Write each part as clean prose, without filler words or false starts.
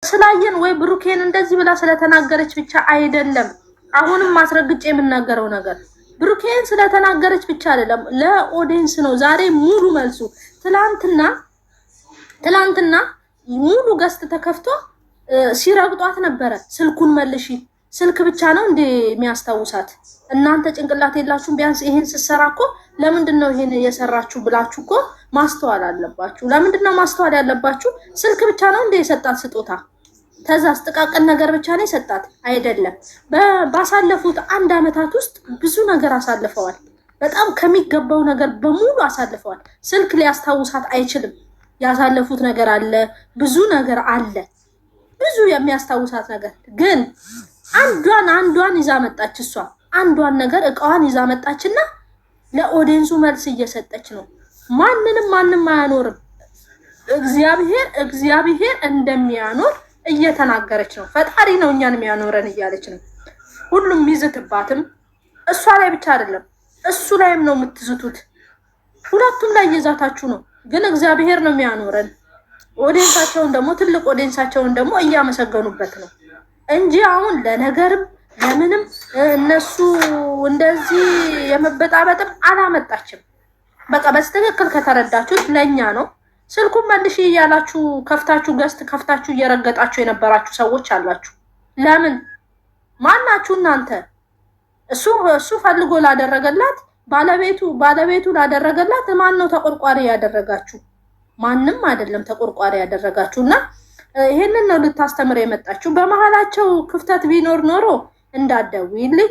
ስላየን ወይ ብሩኬን እንደዚህ ብላ ስለተናገረች ብቻ አይደለም። አሁንም ማስረግጬ የምናገረው ነገር ብሩኬን ስለተናገረች ብቻ አይደለም፣ ለኦዲየንስ ነው ዛሬ ሙሉ መልሱ። ትላንትና ሙሉ ገስት ተከፍቶ ሲረግጧት ነበረ። ስልኩን መልሺ፣ ስልክ ብቻ ነው እንዴ የሚያስታውሳት? እናንተ ጭንቅላት የላችሁም? ቢያንስ ይሄን ስትሰራ እኮ ለምንድነው ይሄን የሰራችሁ ብላችሁ እኮ ማስተዋል አለባችሁ። ለምንድነው ማስተዋል ያለባችሁ? ስልክ ብቻ ነው እንደ የሰጣት ስጦታ? ተዛስ ጥቃቅን ነገር ብቻ ነው የሰጣት አይደለም። ባሳለፉት 1 አመታት ውስጥ ብዙ ነገር አሳልፈዋል። በጣም ከሚገባው ነገር በሙሉ አሳልፈዋል። ስልክ ሊያስታውሳት አይችልም። ያሳለፉት ነገር አለ፣ ብዙ ነገር አለ፣ ብዙ የሚያስታውሳት ነገር። ግን አንዷን ይዛ መጣች። እሷ አንዷን ነገር እቃዋን ይዛ መጣችና ለኦዲየንሱ መልስ እየሰጠች ነው። ማንም አያኖርም። እግዚአብሔር እንደሚያኖር እየተናገረች ነው። ፈጣሪ ነው እኛን የሚያኖረን እያለች ነው። ሁሉም ይዝትባትም እሷ ላይ ብቻ አይደለም፣ እሱ ላይም ነው የምትዝቱት። ሁለቱም ላይ እየዛታችሁ ነው። ግን እግዚአብሔር ነው የሚያኖረን። ኦዲየንሳቸውን ደግሞ ትልቅ ኦዲየንሳቸውን ደግሞ እያመሰገኑበት ነው እንጂ አሁን ለነገርም ለምንም እነሱ እንደዚህ የመበጣበጥም አላመጣችም። በቃ በስትክክል ከተረዳችሁት ለኛ ነው። ስልኩን መልሽ እያላችሁ ከፍታችሁ ገስት ከፍታችሁ እየረገጣችሁ የነበራችሁ ሰዎች አላችሁ። ለምን ማናችሁ እናንተ? እሱ ፈልጎ ላደረገላት ባለቤቱ ላደረገላት ማን ነው ተቆርቋሪ ያደረጋችሁ? ማንም አይደለም ተቆርቋሪ ያደረጋችሁና ይሄንን ነው ልታስተምር የመጣችሁ። በመሃላቸው ክፍተት ቢኖር ኖሮ እንዳትደውይልኝ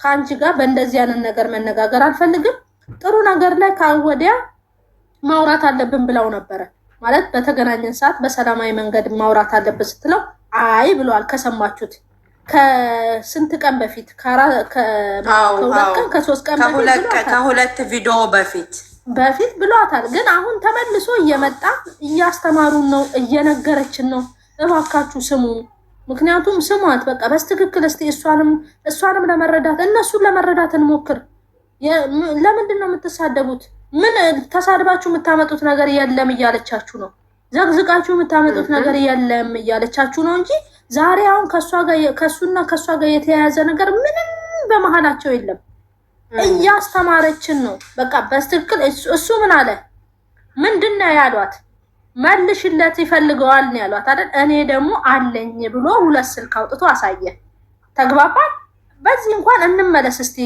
ከአንቺ ጋር በእንደዚህ አይነት ነገር መነጋገር አልፈልግም፣ ጥሩ ነገር ላይ ካወዲያ ማውራት አለብን ብለው ነበረ። ማለት በተገናኘን ሰዓት በሰላማዊ መንገድ ማውራት አለብን ስትለው አይ ብለዋል። ከሰማችሁት ከስንት ቀን በፊት ከሁለት ቀን ከ3 ቀን በፊት ከሁለት ቪዲዮ በፊት ብሏታል። ግን አሁን ተመልሶ እየመጣ እያስተማሩን ነው፣ እየነገረችን ነው። እባካችሁ ስሙ። ምክንያቱም ስሟት በቃ በስትክክል። እስቲ እሷንም ለመረዳት እነሱን ለመረዳት እንሞክር። ለምንድን ነው የምትሳደቡት? ምን ተሳድባችሁ የምታመጡት ነገር የለም እያለቻችሁ ነው። ዘግዝቃችሁ የምታመጡት ነገር የለም እያለቻችሁ ነው እንጂ ዛሬ አሁን ከሱና ከሷ ጋር የተያያዘ ነገር ምንም በመሃላቸው የለም። እያስተማረችን ነው በቃ በስትክክል። እሱ ምን አለ? ምንድነው ያሏት? መልሽለት ይፈልገዋል ነው ያሏት አይደል? እኔ ደግሞ አለኝ ብሎ 2 ስልክ አውጥቶ አሳየ። ተግባባን? በዚህ እንኳን እንመለስ እስቲ።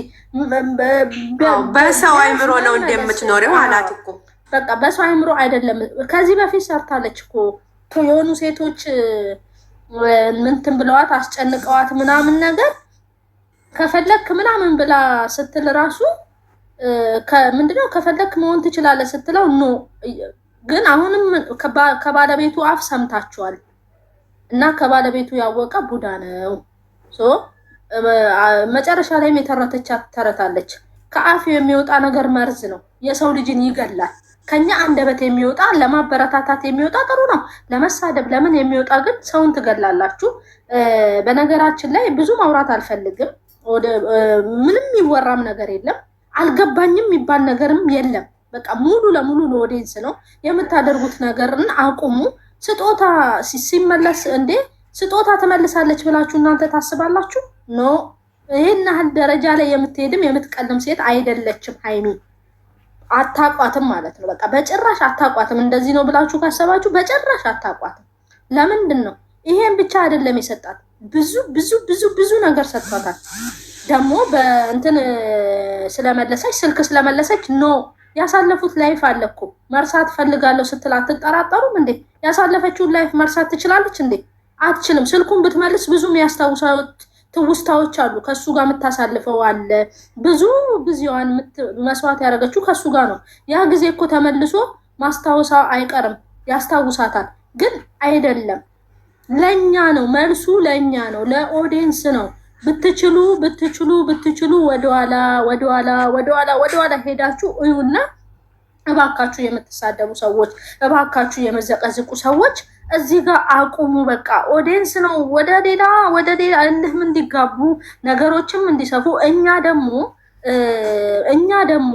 በሰው አይምሮ ነው እንደምትኖረው አላት እኮ። በቃ በሰው አይምሮ አይደለም። ከዚህ በፊት ሰርታለች እኮ የሆኑ ሴቶች ምንትን ብለዋት አስጨንቀዋት ምናምን ነገር ከፈለክ ምናምን ብላ ስትል ራሱ ምንድነው ከፈለክ መሆን ትችላለህ ስትለው ኖ። ግን አሁንም ከባለቤቱ አፍ ሰምታችኋል። እና ከባለቤቱ ያወቀ ቡዳ ነው። መጨረሻ ላይም የተረተቻት ተረታለች። ከአፍ የሚወጣ ነገር መርዝ ነው፣ የሰው ልጅን ይገላል። ከኛ አንደበት የሚወጣ ለማበረታታት የሚወጣ ጥሩ ነው፣ ለመሳደብ ለምን የሚወጣ ግን ሰውን ትገላላችሁ። በነገራችን ላይ ብዙ ማውራት አልፈልግም። ምንም የሚወራም ነገር የለም። አልገባኝም የሚባል ነገርም የለም። በቃ ሙሉ ለሙሉ ለኦዲየንስ ነው የምታደርጉት ነገርን አቁሙ። ስጦታ ሲመለስ እንዴ ስጦታ ትመልሳለች ብላችሁ እናንተ ታስባላችሁ? ኖ ይሄን ያህል ደረጃ ላይ የምትሄድም የምትቀልም ሴት አይደለችም ሃይሚ። አታቋትም ማለት ነው። በቃ በጭራሽ አታቋትም። እንደዚህ ነው ብላችሁ ካሰባችሁ በጭራሽ አታቋትም። ለምንድን ነው? ይሄን ብቻ አይደለም የሰጣት፣ ብዙ ነገር ሰጥቷታል። ደግሞ በእንትን ስለመለሰች ስልክ ስለመለሰች ኖ ያሳለፉት ላይፍ አለ እኮ መርሳት ፈልጋለሁ ስትል አትጠራጠሩም እንዴ? ያሳለፈችውን ላይፍ መርሳት ትችላለች እንዴ? አትችልም። ስልኩን ብትመልስ ብዙ የሚያስታውሳት ትውስታዎች አሉ። ከሱ ጋር የምታሳልፈው አለ። ብዙ ጊዜዋን መስዋዕት ያደረገችው ከሱ ጋር ነው። ያ ጊዜ እኮ ተመልሶ ማስታወሳ አይቀርም፣ ያስታውሳታል። ግን አይደለም ለኛ ነው መልሱ፣ ለኛ ነው፣ ለኦዲየንስ ነው። ብትችሉ ወደኋላ ሄዳችሁ እዩና እባካችሁ የምትሳደቡ ሰዎች፣ እባካችሁ የመዘቀዝቁ ሰዎች እዚህ ጋር አቁሙ። በቃ ኦዲየንስ ነው ወደ ሌላ እልህም እንዲጋቡ ነገሮችም እንዲሰፉ። እኛ ደግሞ እኛ ደግሞ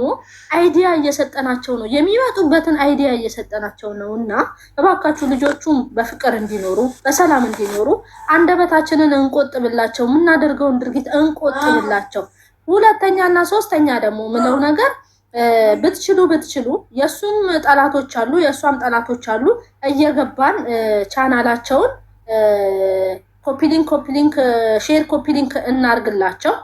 አይዲያ እየሰጠናቸው ነው፣ የሚመጡበትን አይዲያ እየሰጠናቸው ነው። እና እባካችሁ ልጆቹም በፍቅር እንዲኖሩ በሰላም እንዲኖሩ አንደበታችንን እንቆጥብላቸው፣ የምናደርገውን ድርጊት እንቆጥብላቸው። ሁለተኛና ሶስተኛ ደግሞ ምለው ነገር ብትችሉ የሱም ጠላቶች አሉ የሷም ጠላቶች አሉ፣ እየገባን ቻናላቸውን ኮፒሊንክ ሼር ኮፒሊንክ እናርግላቸው፣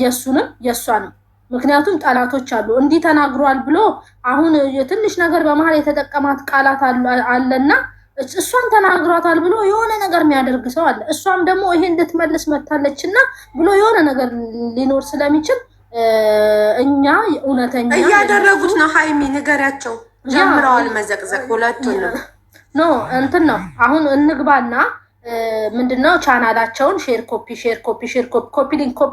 የሱንም የሷንም። ምክንያቱም ጠላቶች አሉ። እንዲህ ተናግሯል ብሎ አሁን ትንሽ ነገር በመሃል የተጠቀማት ቃላት አለና እሷን ተናግሯታል ብሎ የሆነ ነገር የሚያደርግ ሰው አለ። እሷም ደግሞ ይሄ እንድትመልስ መታለችና ብሎ የሆነ ነገር ሊኖር ስለሚችል እኛ እውነተኛ እያደረጉት ነው። ሃይሚ ንገሪያቸው፣ ጀምረዋል መዘቅዘቅ ሁለቱንም። ኖ እንትን ነው አሁን እንግባና ምንድነው ቻናላቸውን ሼር ኮፒ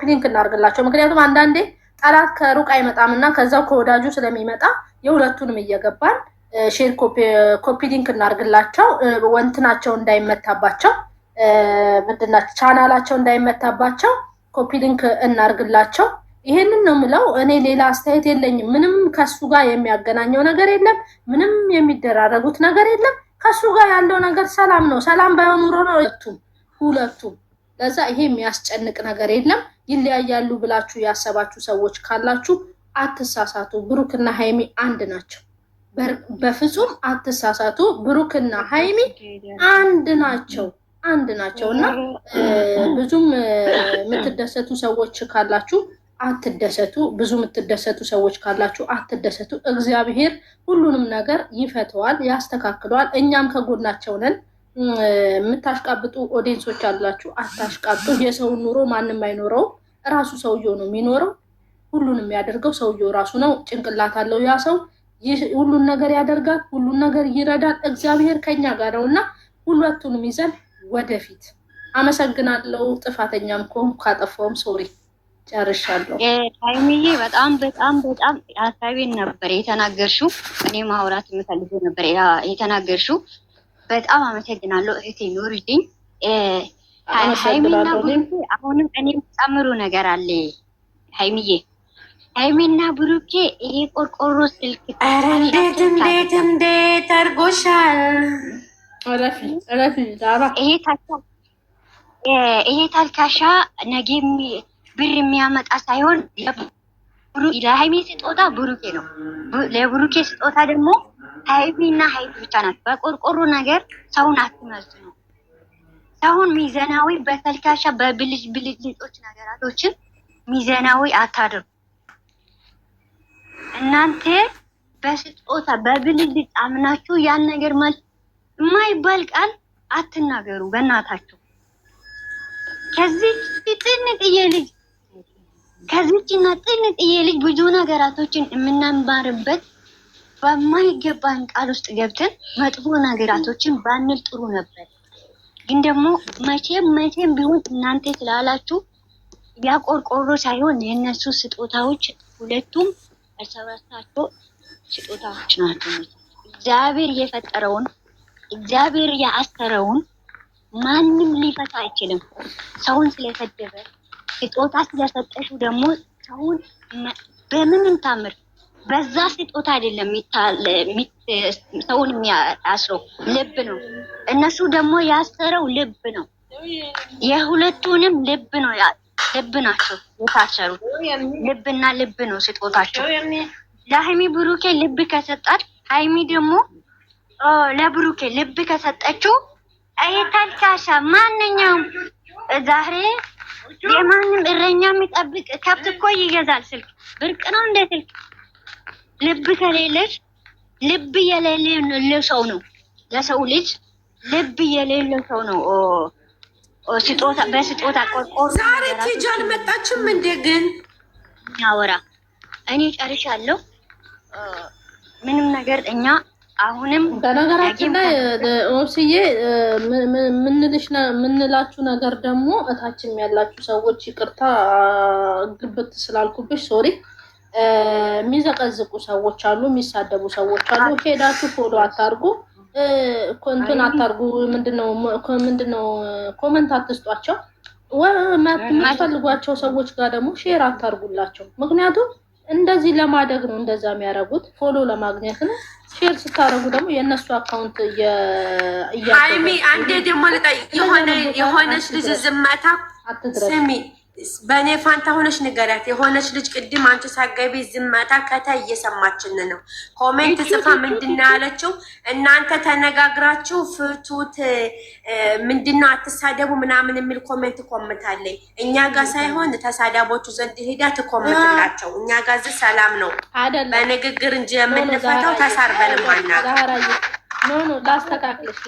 ሊንክ እናርግላቸው። ምክንያቱም አንዳንዴ ጠላት ከሩቅ አይመጣምና ከዛው ከወዳጁ ስለሚመጣ የሁለቱንም እየገባን ሼር ኮፒ ሊንክ እናርግላቸው። ወንትናቸው እንዳይመታባቸው ምንድነው ቻናላቸው እንዳይመታባቸው ኮፒ ሊንክ እናርግላቸው። ይሄንን ነው ምለው። እኔ ሌላ አስተያየት የለኝም። ምንም ከሱ ጋር የሚያገናኘው ነገር የለም። ምንም የሚደራረጉት ነገር የለም። ከሱ ጋር ያለው ነገር ሰላም ነው። ሰላም ባይሆን ኑሮ ነው ሁለቱም። ለዛ ይሄ የሚያስጨንቅ ነገር የለም። ይለያያሉ ብላችሁ ያሰባችሁ ሰዎች ካላችሁ አትሳሳቱ። ብሩክና ሃይሚ አንድ ናቸው። በፍጹም አትሳሳቱ። ብሩክና ሃይሚ አንድ ናቸው እና ብዙም የምትደሰቱ ሰዎች ካላችሁ አትደሰቱ። ብዙ የምትደሰቱ ሰዎች ካላችሁ አትደሰቱ። እግዚአብሔር ሁሉንም ነገር ይፈተዋል፣ ያስተካክለዋል። እኛም ከጎናቸው ነን። የምታሽቃብጡ ኦዲየንሶች አላችሁ፣ አታሽቃብጡ። የሰውን ኑሮ ማንም አይኖረው፣ ራሱ ሰውየው ነው የሚኖረው። ሁሉንም የሚያደርገው ሰውየው ራሱ ነው። ጭንቅላት አለው ያ ሰው። ሁሉን ነገር ያደርጋል፣ ሁሉን ነገር ይረዳል። እግዚአብሔር ከኛ ጋር ነውና ሁለቱንም ይዘን ወደፊት። አመሰግናለሁ። ጥፋተኛም ከሆንኩ ካጠፋውም ሶሪ ጨርሻለሁ። ሃይሚዬ በጣም ሀሳቤን ነበር የተናገርሽው። እኔ ማውራት የምፈልገው ነበር የተናገርሽው። በጣም አመሰግናለሁ እህቴ ኑሪልኝ። ሃይሚና ብሩኬ አሁንም እኔ የምጨምሩ ነገር አለ። ሃይሚና ብሩኬ ይሄ ቆርቆሮ ስልክ እንዴት አድርጎሻል? ይሄ ታልካሻ ነገ ብር የሚያመጣ ሳይሆን ለሃይሚ ስጦታ ብሩኬ ነው። ለብሩኬ ስጦታ ደግሞ ሃይሚና ሃይሚ ብቻ ናት። በቆርቆሮ ነገር ሰውን አትመዝኑ። ሰውን ሚዘናዊ በተልካሻ በብልጭልጮች ነገራቶችን ሚዘናዊ አታድርጉ። እናንተ በስጦታ በብልጭልጭ አምናችሁ ያን ነገር የማይባል ቃል አትናገሩ በእናታችሁ። ከዚህችና ጥንጥዬ ልጅ ብዙ ነገራቶችን የምናንባርበት በማይገባን ቃል ውስጥ ገብተን መጥፎ ነገራቶችን ባንል ጥሩ ነበር። ግን ደግሞ መቼም ቢሆን እናንተ ስላላችሁ ያቆርቆሮ ሳይሆን የእነሱ ስጦታዎች ሁለቱም እርስ በርሳቸው ስጦታዎች ናቸው። እግዚአብሔር የፈጠረውን እግዚአብሔር ያሰረውን ማንም ሊፈታ አይችልም። ሰውን ስለሰደበ ስጦታ ስለሰጠሽው ደግሞ ሰውን በምንም ታምር በዛ ስጦታ አይደለም ሰውን የሚያስረው ልብ ነው። እነሱ ደግሞ ያሰረው ልብ ነው። የሁለቱንም ልብ ናቸው የታሰሩት። ልብና ልብ ነው ስጦታቸው። ለሃይሚ ብሩኬ ልብ ከሰጣት ሃይሚ ደግሞ ለብሩኬ ልብ ከሰጠችው አይታልካሻ ማንኛውም ዛሬ የማንም እረኛ የሚጠብቅ ከብት እኮ ይገዛል። ስልክ ብርቅ ነው እንደ ስልክ። ልብ ከሌለሽ ልብ የሌለው ሰው ነው ለሰው ልጅ ልብ የሌለው ሰው ነው በስጦታ ቆርቆሮ ዛሬ ቲጂ አልመጣችም እንዴ? ግን ያወራ እኔ ጨርሻለሁ። ምንም ነገር እኛ አሁንም በነገራችን ላይ ኦብስዬ ምንላችሁ ነገር ደግሞ እታችም ያላችሁ ሰዎች ይቅርታ ግብት ስላልኩብሽ ሶሪ። የሚዘቀዝቁ ሰዎች አሉ፣ የሚሳደቡ ሰዎች አሉ። ሄዳችሁ ፎሎ አታርጉ፣ እንትን አታርጉ። ምንድነው ኮመንት አትስጧቸው። የምትፈልጓቸው ሰዎች ጋር ደግሞ ሼር አታርጉላቸው። ምክንያቱም እንደዚህ ለማደግ ነው እንደዛ የሚያደርጉት፣ ፎሎ ለማግኘት ነው። ሼር ስታረጉ ደግሞ የእነሱ አካውንት ሃይሚ አንዴ ደግሞ የሆነች ልጅ ዝመታ ስሚ፣ በእኔ ፋንታ ሆነች ንገሪያት። የሆነች ልጅ ቅድም አንቺ ሳገቢ ዝመታ ከታይ እየሰማችን ነው። ኮሜንት ጽፋ ምንድነው ያለችው? እናንተ ተነጋግራችሁ ፍቱት፣ ምንድነው አትሳደቡ ምናምን የሚል ኮሜንት ኮምታለኝ። እኛ ጋር ሳይሆን ተሳዳቦቹ ዘንድ ሄዳ ትኮምትላቸው። እኛ ጋር እዚህ ሰላም ነው በንግግር እንጂ የምንፈታው ተሳርበንም አናውቅም። ኖ ላስተካክልሽ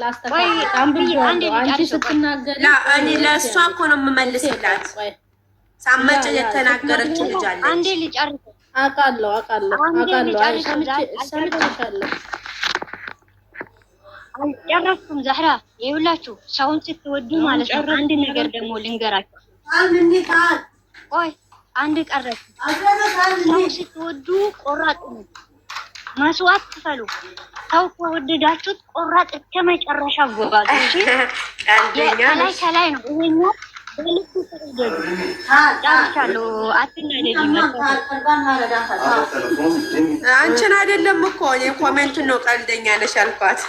አንቺ ስትናገሪ እኔ ለእሷ እኮ ነው የምመልስላት። ሳመጭ የተናገረችው ልጅ አለች። አንዴ ልጨርስ። አውቃለሁ ሰምቼሻለሁ። አልጨረስኩም ዛህራ። ይኸውላችሁ ሰውን ስትወዱ ማለት ነው። አንድ ነገር ደግሞ ልንገራችሁ። ቆይ አንድ ቀረች። ሰውን ስትወዱ ቆራጥ ነው፣ መስዋዕት ትፈሉ። ሰው ከወደዳችሁት ቆራጥ እስከ መጨረሻ ጎባሉ። እሺ ከላይ ነው ይሄኛው በልኩ ተደረገ። ጫቻለሁ አትናደጂ። አንቺን አይደለም እኮ እኔ ኮሜንቱን ነው ቀልደኛ ነሽ አልኳት።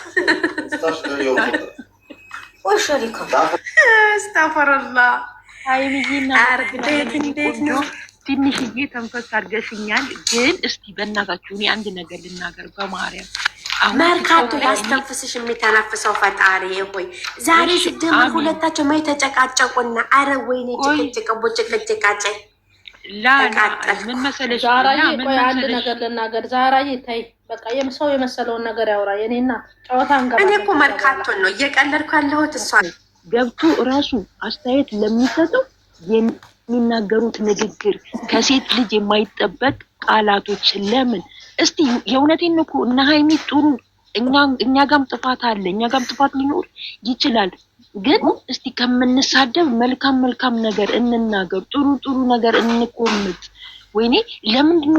አስተፈረላ ሃይሚዬና እንዴት ነው? ትንሽዬ ተንፈስ አድርገሽኛል። ግን እስቲ በእናታችሁ እኔ አንድ ነገር ልናገር በማርያም መርካቶ ያስተንፍስሽ የሚተነፍሰው ፈጣሪ ሆይ። ዛሬ ሲጀምር ሁለታቸው ማይ ተጨቃጨቁና፣ አረ ወይኔ ጭቅጭቅ ቡጭቅጭቃጨ ምን መሰለሽ? ዛራዬ ቆይ አንድ ነገር ልናገር። ዛራዬ ተይ በቃ ሰው የመሰለውን ነገር ያውራ። የኔና ጨዋታ እንገባ። እኔ እኮ መርካቶን ነው እየቀለድኩ ያለሁት። እሷ ገብቶ እራሱ አስተያየት ለሚሰጠው የሚናገሩት ንግግር ከሴት ልጅ የማይጠበቅ ቃላቶች ለምን? እስቲ የእውነቴን እኮ እና ሃይሚ ጥሩ እኛ ጋም ጥፋት አለ፣ እኛ ጋም ጥፋት ሊኖር ይችላል። ግን እስቲ ከምንሳደብ መልካም ነገር እንናገር፣ ጥሩ ነገር እንቆምጥ። ወይኔ ለምንድን ነው